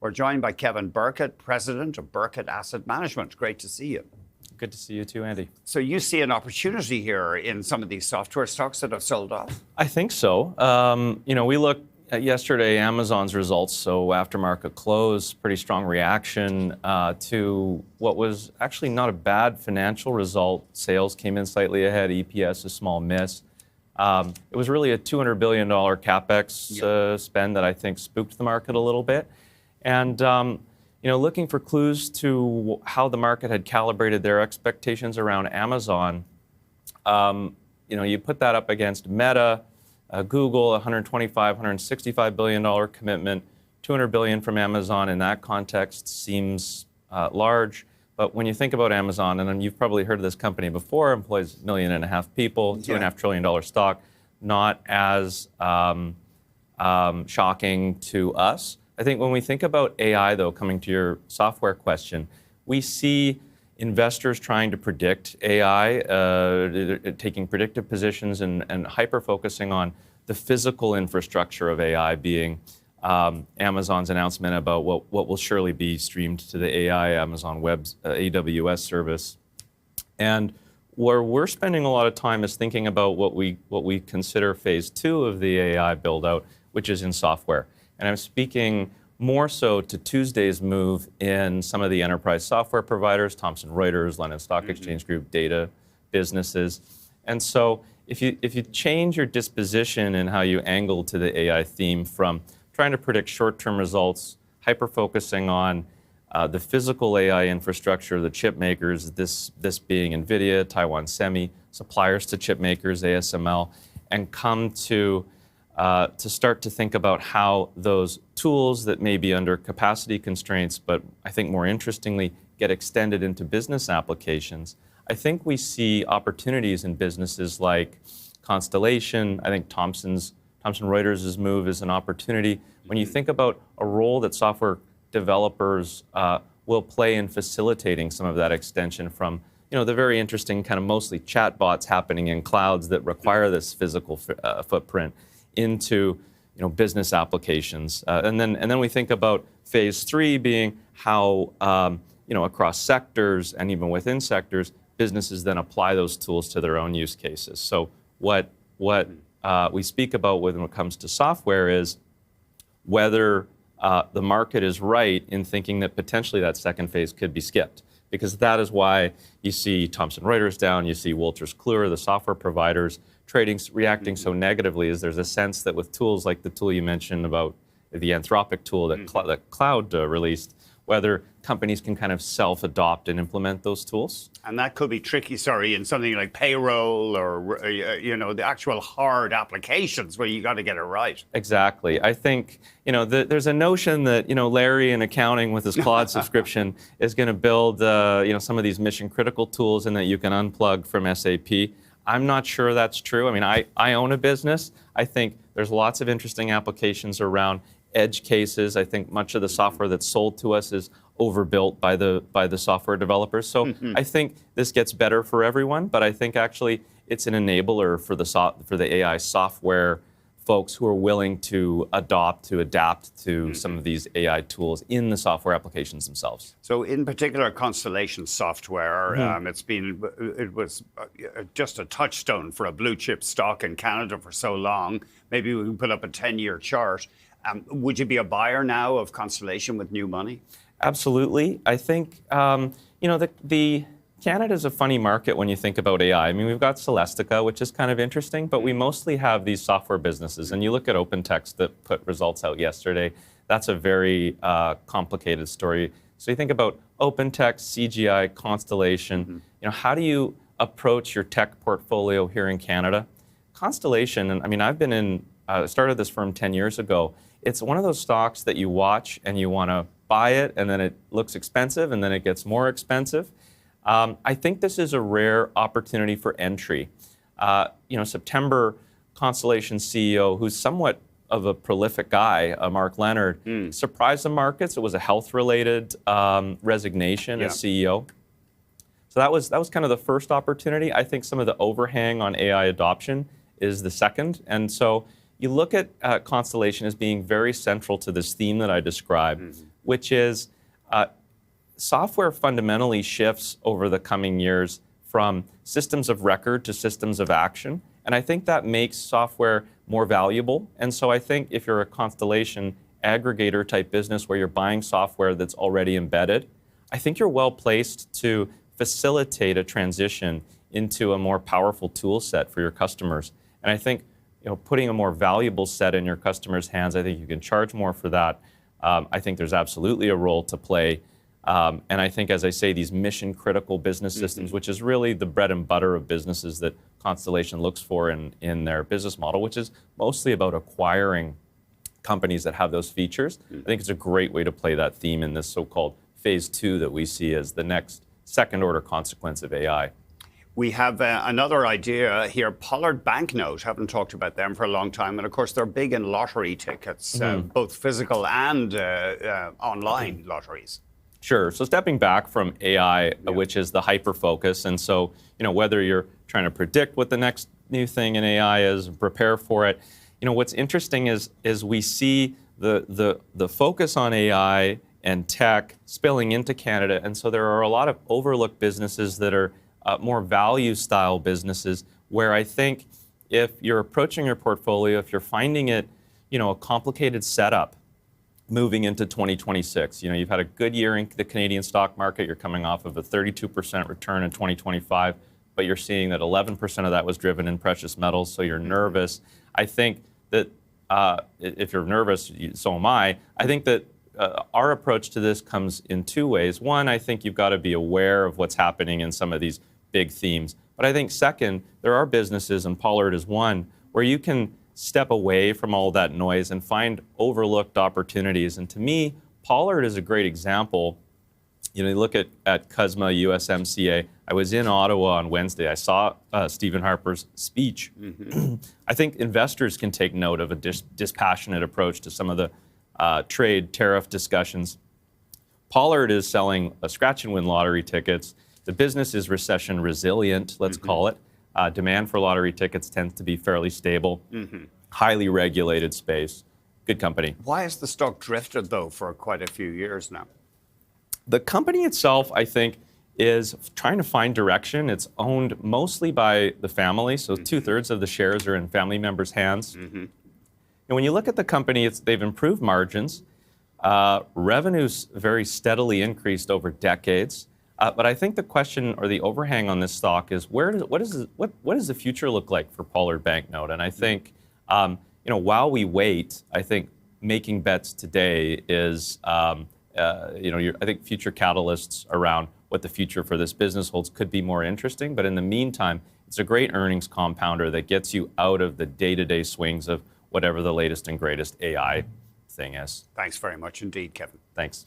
We're joined by Kevin Burkett, president of Burkett Asset Management. Great to see you. Good to see you too, Andy. So you see an opportunity here in some of these software stocks that have sold off? I think so. We looked at yesterday Amazon's results, so after market close, pretty strong reaction to what was actually not a bad financial result. Sales came in slightly ahead, EPS a small miss. It was really a $200 billion capex spend that I think spooked the market a little bit. And looking for clues to how the market had calibrated their expectations around Amazon, you put that up against Meta, Google, $125, $165 billion commitment, $200 billion from Amazon in that context seems large. But when you think about Amazon, and you've probably heard of this company before, employs 1.5 million people, $2.5 trillion stock, not as shocking to us. I think when we think about AI, though, coming to your software question, we see investors trying to predict AI, taking predictive positions and hyper-focusing on the physical infrastructure of AI, being Amazon's announcement about what will surely be streamed to the AI Amazon Web AWS service. And where we're spending a lot of time is thinking about what we consider phase 2 of the AI build-out, which is in software. And I'm speaking more so to Tuesday's move in some of the enterprise software providers, Thomson Reuters, London Stock Exchange Group, data businesses. And so if you change your disposition and how you angle to the AI theme from trying to predict short-term results, hyper-focusing on the physical AI infrastructure, the chip makers, this being NVIDIA, Taiwan Semi, suppliers to chip makers, ASML, and come to start to think about how those tools that may be under capacity constraints, but I think more interestingly, get extended into business applications. I think we see opportunities in businesses like Constellation. I think Thomson Reuters' move is an opportunity. When you think about a role that software developers will play in facilitating some of that extension from the very interesting kind of mostly chatbots happening in clouds that require this physical footprint into business applications, and then we think about phase 3 being how across sectors and even within sectors, businesses then apply those tools to their own use cases. So what we speak about when it comes to software is whether the market is right in thinking that potentially that second phase could be skipped, because that is why you see Thomson Reuters down, you see Wolters Kluwer, the software providers, reacting so negatively, is there's a sense that with tools like the tool you mentioned about the Anthropic tool that Cloud released, whether companies can kind of self-adopt and implement those tools. And that could be tricky, in something like payroll or, the actual hard applications where you got to get it right. Exactly. I think, there's a notion that, Larry in accounting with his Claude subscription is going to build, some of these mission critical tools and that you can unplug from SAP. I'm not sure that's true. I mean, I own a business. I think there's lots of interesting applications around edge cases. I think much of the software that's sold to us is overbuilt by the software developers. So I think this gets better for everyone, but I think actually it's an enabler for the AI software folks who are willing to adapt to some of these AI tools in the software applications themselves. So in particular, Constellation software, it was just a touchstone for a blue chip stock in Canada for so long. Maybe we can put up a 10-year chart. Would you be a buyer now of Constellation with new money? Absolutely. I think, Canada's a funny market when you think about AI. I mean, we've got Celestica, which is kind of interesting, but we mostly have these software businesses. And you look at OpenText that put results out yesterday, that's a very complicated story. So you think about OpenText, CGI, Constellation, how do you approach your tech portfolio here in Canada? Constellation, and I mean, I've been started this firm 10 years ago. It's one of those stocks that you watch and you want to buy it, and then it looks expensive, and then it gets more expensive. I think this is a rare opportunity for entry. September, Constellation CEO, who's somewhat of a prolific guy, Mark Leonard, surprised the markets. It was a health-related resignation as CEO. So that was kind of the first opportunity. I think some of the overhang on AI adoption is the second. And so you look at Constellation as being very central to this theme that I described, which is software fundamentally shifts over the coming years from systems of record to systems of action. And I think that makes software more valuable. And so I think if you're a Constellation aggregator type business where you're buying software that's already embedded, I think you're well placed to facilitate a transition into a more powerful tool set for your customers. And I think putting a more valuable set in your customers' hands, I think you can charge more for that. I think there's absolutely a role to play. And I think, as I say, these mission-critical business systems, which is really the bread and butter of businesses that Constellation looks for in their business model, which is mostly about acquiring companies that have those features. I think it's a great way to play that theme in this so-called phase 2 that we see as the next second-order consequence of AI. We have another idea here, Pollard Banknote. Haven't talked about them for a long time. And of course, they're big in lottery tickets, both physical and online lotteries. Sure. So stepping back from AI, which is the hyper-focus, and so whether you're trying to predict what the next new thing in AI is, prepare for it, what's interesting is we see the focus on AI and tech spilling into Canada, and so there are a lot of overlooked businesses that are more value-style businesses, where I think if you're approaching your portfolio, if you're finding it, a complicated setup moving into 2026, you've had a good year in the Canadian stock market, you're coming off of a 32% return in 2025, but you're seeing that 11% of that was driven in precious metals, so you're nervous. I think that if you're nervous, so am I. I think that our approach to this comes in two ways. One, I think you've got to be aware of what's happening in some of these big themes. But I think second, there are businesses, and Pollard is one, where you can step away from all that noise and find overlooked opportunities. And to me, Pollard is a great example. You look at CUSMA, USMCA. I was in Ottawa on Wednesday. I saw Stephen Harper's speech. I think investors can take note of a dispassionate approach to some of the trade tariff discussions. Pollard is selling scratch and win lottery tickets. The business is recession resilient, let's call it. Demand for lottery tickets tends to be fairly stable, highly regulated space, good company. Why has the stock drifted, though, for quite a few years now? The company itself, I think, is trying to find direction. It's owned mostly by the family, so 2/3 of the shares are in family members' hands. And when you look at the company, they've improved margins. Revenues very steadily increased over decades. But I think the question or the overhang on this stock is what does the future look like for Pollard Banknote? And I think while we wait, I think making bets today is I think future catalysts around what the future for this business holds could be more interesting. But in the meantime, it's a great earnings compounder that gets you out of the day-to-day swings of whatever the latest and greatest AI thing is. Thanks very much indeed, Kevin. Thanks.